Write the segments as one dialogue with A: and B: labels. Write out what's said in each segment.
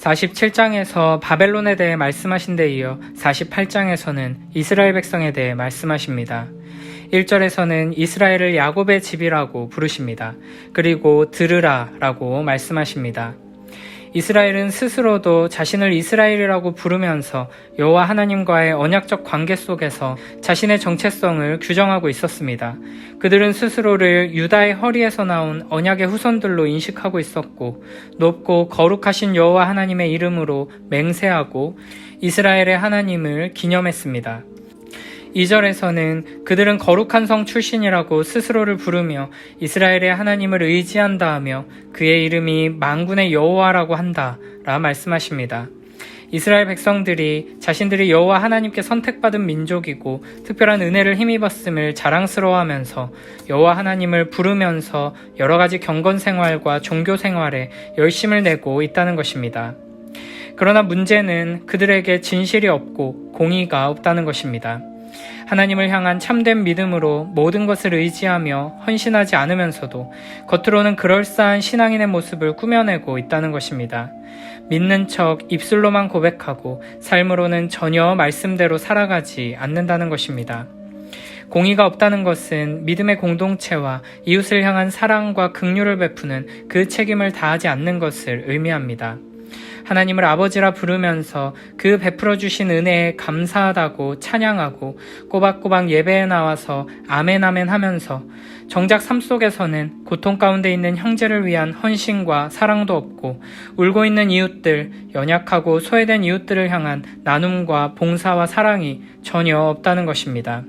A: 47장에서 바벨론에 대해 말씀하신 데 이어 48장에서는 이스라엘 백성에 대해 말씀하십니다. 1절에서는 이스라엘을 야곱의 집이라고 부르십니다. 그리고 들으라 라고 말씀하십니다. 이스라엘은 스스로도 자신을 이스라엘이라고 부르면서 여호와 하나님과의 언약적 관계 속에서 자신의 정체성을 규정하고 있었습니다. 그들은 스스로를 유다의 허리에서 나온 언약의 후손들로 인식하고 있었고, 높고 거룩하신 여호와 하나님의 이름으로 맹세하고 이스라엘의 하나님을 기념했습니다. 2절에서는 그들은 거룩한 성 출신이라고 스스로를 부르며 이스라엘의 하나님을 의지한다 하며 그의 이름이 만군의 여호와라고 한다 라 말씀하십니다. 이스라엘 백성들이 자신들이 여호와 하나님께 선택받은 민족이고 특별한 은혜를 힘입었음을 자랑스러워하면서 여호와 하나님을 부르면서 여러 가지 경건 생활과 종교 생활에 열심을 내고 있다는 것입니다. 그러나 문제는 그들에게 진실이 없고 공의가 없다는 것입니다. 하나님을 향한 참된 믿음으로 모든 것을 의지하며 헌신하지 않으면서도 겉으로는 그럴싸한 신앙인의 모습을 꾸며내고 있다는 것입니다. 믿는 척 입술로만 고백하고 삶으로는 전혀 말씀대로 살아가지 않는다는 것입니다. 공의가 없다는 것은 믿음의 공동체와 이웃을 향한 사랑과 긍휼을 베푸는 그 책임을 다하지 않는 것을 의미합니다. 하나님을 아버지라 부르면서 그 베풀어 주신 은혜에 감사하다고 찬양하고 꼬박꼬박 예배에 나와서 아멘 아멘 하면서 정작 삶 속에서는 고통 가운데 있는 형제를 위한 헌신과 사랑도 없고 울고 있는 이웃들, 연약하고 소외된 이웃들을 향한 나눔과 봉사와 사랑이 전혀 없다는 것입니다.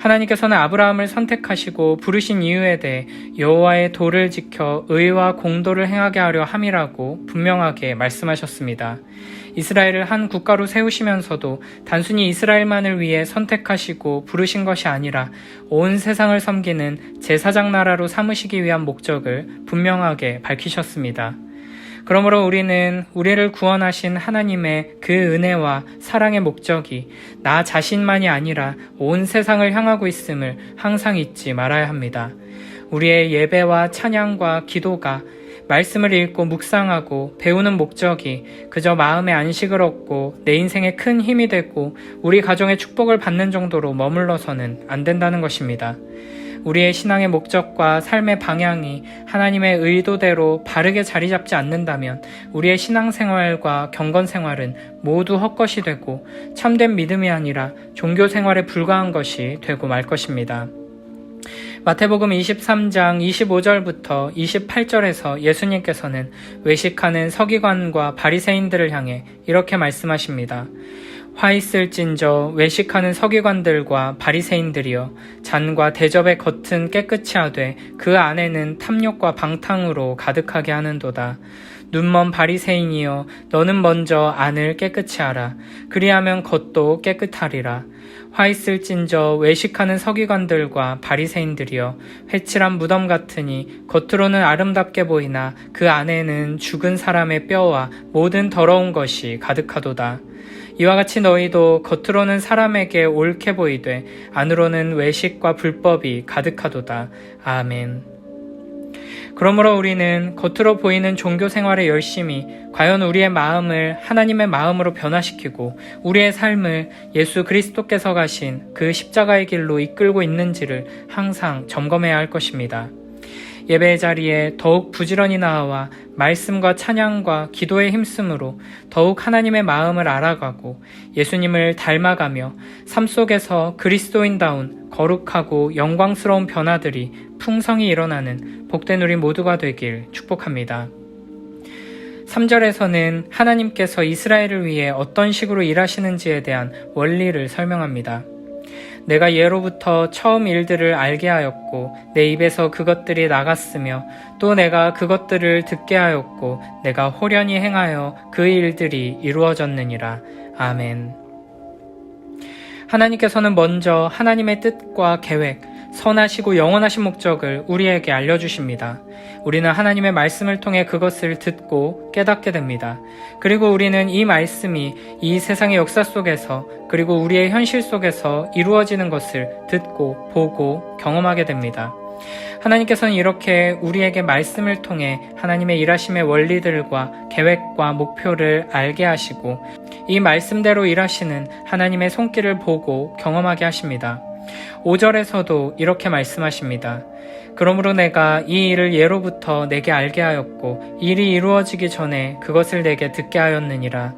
A: 하나님께서는 아브라함을 선택하시고 부르신 이유에 대해 여호와의 도를 지켜 의와 공도를 행하게 하려 함이라고 분명하게 말씀하셨습니다. 이스라엘을 한 국가로 세우시면서도 단순히 이스라엘만을 위해 선택하시고 부르신 것이 아니라 온 세상을 섬기는 제사장 나라로 삼으시기 위한 목적을 분명하게 밝히셨습니다. 그러므로 우리는 우리를 구원하신 하나님의 그 은혜와 사랑의 목적이 나 자신만이 아니라 온 세상을 향하고 있음을 항상 잊지 말아야 합니다. 우리의 예배와 찬양과 기도가 말씀을 읽고 묵상하고 배우는 목적이 그저 마음의 안식을 얻고 내 인생에 큰 힘이 되고 우리 가정의 축복을 받는 정도로 머물러서는 안 된다는 것입니다. 우리의 신앙의 목적과 삶의 방향이 하나님의 의도대로 바르게 자리 잡지 않는다면 우리의 신앙생활과 경건생활은 모두 헛것이 되고 참된 믿음이 아니라 종교생활에 불과한 것이 되고 말 것입니다. 마태복음 23장 25절부터 28절에서 예수님께서는 외식하는 서기관과 바리새인들을 향해 이렇게 말씀하십니다. 화 있을진저 외식하는 서기관들과 바리새인들이여, 잔과 대접의 겉은 깨끗이 하되 그 안에는 탐욕과 방탕으로 가득하게 하는도다. 눈먼 바리새인이여, 너는 먼저 안을 깨끗이 하라. 그리하면 겉도 깨끗하리라. 화 있을진저 외식하는 서기관들과 바리새인들이여, 회칠한 무덤 같으니 겉으로는 아름답게 보이나 그 안에는 죽은 사람의 뼈와 모든 더러운 것이 가득하도다. 이와 같이 너희도 겉으로는 사람에게 옳게 보이되 안으로는 외식과 불법이 가득하도다. 아멘. 그러므로 우리는 겉으로 보이는 종교 생활에 열심히 과연 우리의 마음을 하나님의 마음으로 변화시키고 우리의 삶을 예수 그리스도께서 가신 그 십자가의 길로 이끌고 있는지를 항상 점검해야 할 것입니다. 예배의 자리에 더욱 부지런히 나아와 말씀과 찬양과 기도에 힘쓰므로 더욱 하나님의 마음을 알아가고 예수님을 닮아가며 삶 속에서 그리스도인다운 거룩하고 영광스러운 변화들이 풍성히 일어나는 복된 우리 모두가 되길 축복합니다. 3절에서는 하나님께서 이스라엘을 위해 어떤 식으로 일하시는지에 대한 원리를 설명합니다. 내가 예로부터 처음 일들을 알게 하였고 내 입에서 그것들이 나갔으며 또 내가 그것들을 듣게 하였고 내가 호련히 행하여 그 일들이 이루어졌느니라. 아멘. 하나님께서는 먼저 하나님의 뜻과 계획, 선하시고 영원하신 목적을 우리에게 알려주십니다. 우리는 하나님의 말씀을 통해 그것을 듣고 깨닫게 됩니다. 그리고 우리는 이 말씀이 이 세상의 역사 속에서 그리고 우리의 현실 속에서 이루어지는 것을 듣고 보고 경험하게 됩니다. 하나님께서는 이렇게 우리에게 말씀을 통해 하나님의 일하심의 원리들과 계획과 목표를 알게 하시고 이 말씀대로 일하시는 하나님의 손길을 보고 경험하게 하십니다. 5절에서도 이렇게 말씀하십니다. 그러므로 내가 이 일을 예로부터 내게 알게 하였고 일이 이루어지기 전에 그것을 내게 듣게 하였느니라.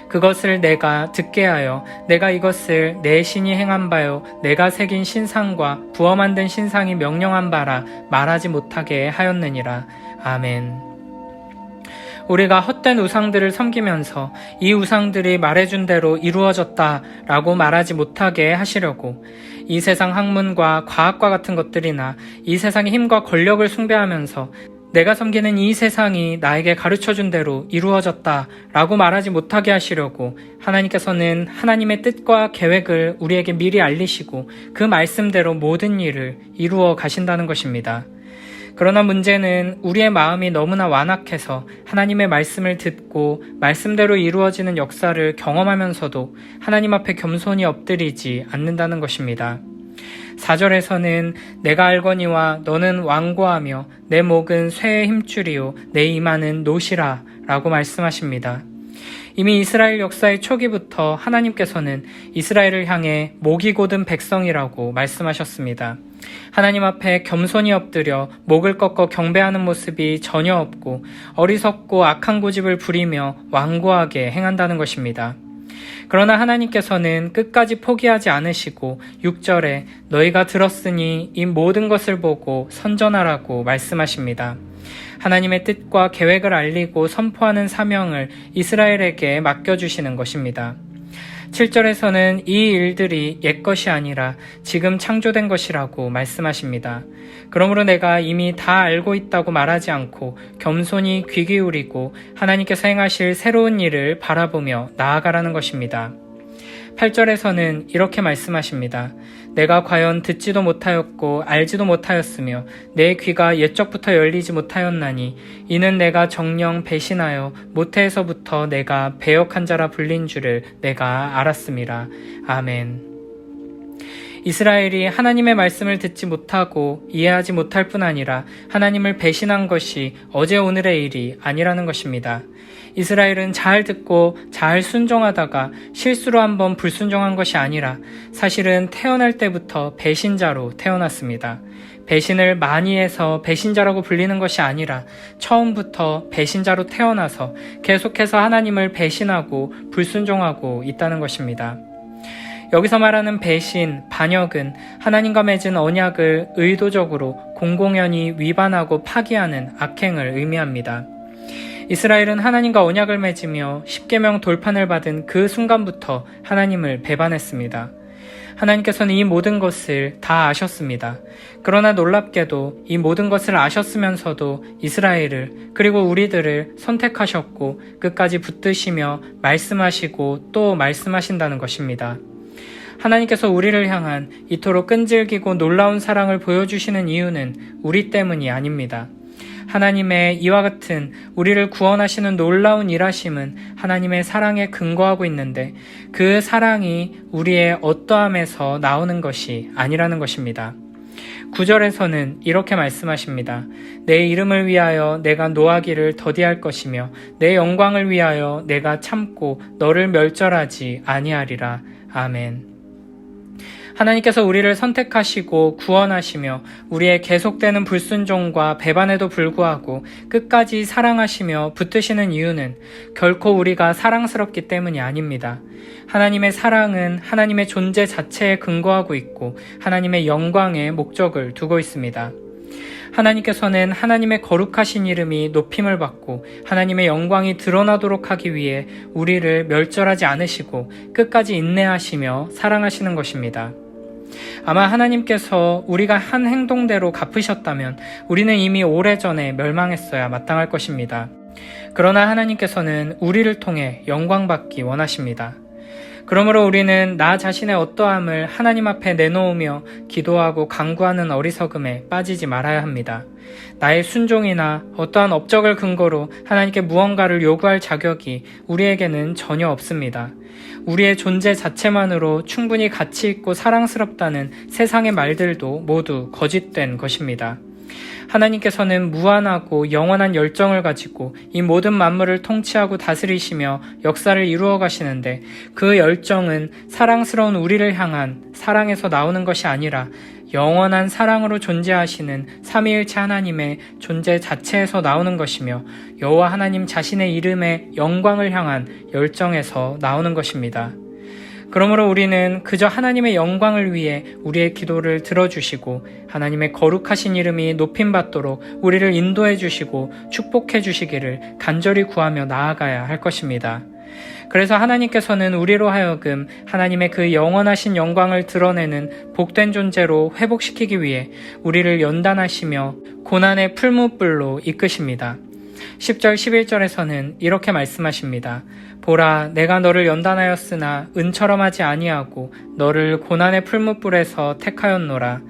A: 그것을 내가 듣게 하여 내가 이것을 내 신이 행한 바요 내가 새긴 신상과 부어 만든 신상이 명령한 바라 말하지 못하게 하였느니라. 아멘. 우리가 헛된 우상들을 섬기면서 이 우상들이 말해준 대로 이루어졌다라고 말하지 못하게 하시려고 이 세상 학문과 과학과 같은 것들이나 이 세상의 힘과 권력을 숭배하면서 내가 섬기는 이 세상이 나에게 가르쳐준 대로 이루어졌다라고 말하지 못하게 하시려고 하나님께서는 하나님의 뜻과 계획을 우리에게 미리 알리시고 그 말씀대로 모든 일을 이루어 가신다는 것입니다. 그러나 문제는 우리의 마음이 너무나 완악해서 하나님의 말씀을 듣고 말씀대로 이루어지는 역사를 경험하면서도 하나님 앞에 겸손히 엎드리지 않는다는 것입니다. 4절에서는 내가 알거니와 너는 완고하며 내 목은 쇠의 힘줄이요 내 이마는 노시라 라고 말씀하십니다. 이미 이스라엘 역사의 초기부터 하나님께서는 이스라엘을 향해 목이 곧은 백성이라고 말씀하셨습니다. 하나님 앞에 겸손히 엎드려 목을 꺾어 경배하는 모습이 전혀 없고 어리석고 악한 고집을 부리며 완고하게 행한다는 것입니다. 그러나 하나님께서는 끝까지 포기하지 않으시고 6절에 너희가 들었으니 이 모든 것을 보고 선전하라고 말씀하십니다. 하나님의 뜻과 계획을 알리고 선포하는 사명을 이스라엘에게 맡겨주시는 것입니다. 7절에서는 이 일들이 옛것이 아니라 지금 창조된 것이라고 말씀하십니다. 그러므로 내가 이미 다 알고 있다고 말하지 않고 겸손히 귀 기울이고 하나님께서 행하실 새로운 일을 바라보며 나아가라는 것입니다. 8절에서는 이렇게 말씀하십니다. 내가 과연 듣지도 못하였고 알지도 못하였으며 내 귀가 옛적부터 열리지 못하였나니 이는 내가 정녕 배신하여 모태에서부터 내가 배역한 자라 불린 줄을 내가 알았음이라. 아멘. 이스라엘이 하나님의 말씀을 듣지 못하고 이해하지 못할 뿐 아니라 하나님을 배신한 것이 어제 오늘의 일이 아니라는 것입니다. 이스라엘은 잘 듣고 잘 순종하다가 실수로 한번 불순종한 것이 아니라 사실은 태어날 때부터 배신자로 태어났습니다. 배신을 많이 해서 배신자라고 불리는 것이 아니라 처음부터 배신자로 태어나서 계속해서 하나님을 배신하고 불순종하고 있다는 것입니다. 여기서 말하는 배신, 반역은 하나님과 맺은 언약을 의도적으로 공공연히 위반하고 파기하는 악행을 의미합니다. 이스라엘은 하나님과 언약을 맺으며 십계명 돌판을 받은 그 순간부터 하나님을 배반했습니다. 하나님께서는 이 모든 것을 다 아셨습니다. 그러나 놀랍게도 이 모든 것을 아셨으면서도 이스라엘을 그리고 우리들을 선택하셨고 끝까지 붙드시며 말씀하시고 또 말씀하신다는 것입니다. 하나님께서 우리를 향한 이토록 끈질기고 놀라운 사랑을 보여주시는 이유는 우리 때문이 아닙니다. 하나님의 이와 같은 우리를 구원하시는 놀라운 일하심은 하나님의 사랑에 근거하고 있는데 그 사랑이 우리의 어떠함에서 나오는 것이 아니라는 것입니다. 9절에서는 이렇게 말씀하십니다. 내 이름을 위하여 내가 노하기를 더디할 것이며 내 영광을 위하여 내가 참고 너를 멸절하지 아니하리라. 아멘. 하나님께서 우리를 선택하시고 구원하시며 우리의 계속되는 불순종과 배반에도 불구하고 끝까지 사랑하시며 붙드시는 이유는 결코 우리가 사랑스럽기 때문이 아닙니다. 하나님의 사랑은 하나님의 존재 자체에 근거하고 있고 하나님의 영광에 목적을 두고 있습니다. 하나님께서는 하나님의 거룩하신 이름이 높임을 받고 하나님의 영광이 드러나도록 하기 위해 우리를 멸절하지 않으시고 끝까지 인내하시며 사랑하시는 것입니다. 아마 하나님께서 우리가 한 행동대로 갚으셨다면 우리는 이미 오래전에 멸망했어야 마땅할 것입니다. 그러나 하나님께서는 우리를 통해 영광받기 원하십니다. 그러므로 우리는 나 자신의 어떠함을 하나님 앞에 내놓으며 기도하고 간구하는 어리석음에 빠지지 말아야 합니다. 나의 순종이나 어떠한 업적을 근거로 하나님께 무언가를 요구할 자격이 우리에게는 전혀 없습니다. 우리의 존재 자체만으로 충분히 가치 있고 사랑스럽다는 세상의 말들도 모두 거짓된 것입니다. 하나님께서는 무한하고 영원한 열정을 가지고 이 모든 만물을 통치하고 다스리시며 역사를 이루어 가시는데 그 열정은 사랑스러운 우리를 향한 사랑에서 나오는 것이 아니라 영원한 사랑으로 존재하시는 삼위일체 하나님의 존재 자체에서 나오는 것이며 여호와 하나님 자신의 이름의 영광을 향한 열정에서 나오는 것입니다. 그러므로 우리는 그저 하나님의 영광을 위해 우리의 기도를 들어주시고 하나님의 거룩하신 이름이 높임받도록 우리를 인도해 주시고 축복해 주시기를 간절히 구하며 나아가야 할 것입니다. 그래서 하나님께서는 우리로 하여금 하나님의 그 영원하신 영광을 드러내는 복된 존재로 회복시키기 위해 우리를 연단하시며 고난의 풀무불로 이끄십니다. 10절 11절에서는 이렇게 말씀하십니다. 보라, 내가 너를 연단하였으나 은처럼 하지 아니하고 너를 고난의 풀무불에서 택하였노라.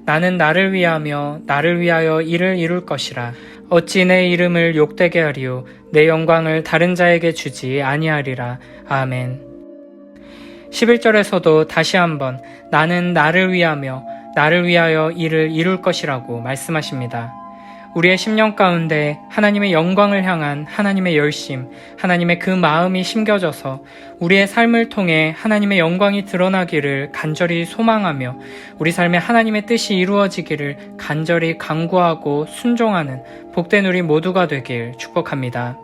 A: 나는 나를 위하며 나를 위하여 일을 이룰 것이라. 어찌 내 이름을 욕되게 하리요 내 영광을 다른 자에게 주지 아니하리라. 아멘. 11절에서도 다시 한번 나는 나를 위하며 나를 위하여 일을 이룰 것이라고 말씀하십니다. 우리의 심령 가운데 하나님의 영광을 향한 하나님의 열심, 하나님의 그 마음이 심겨져서 우리의 삶을 통해 하나님의 영광이 드러나기를 간절히 소망하며 우리 삶에 하나님의 뜻이 이루어지기를 간절히 간구하고 순종하는 복된 우리 모두가 되길 축복합니다.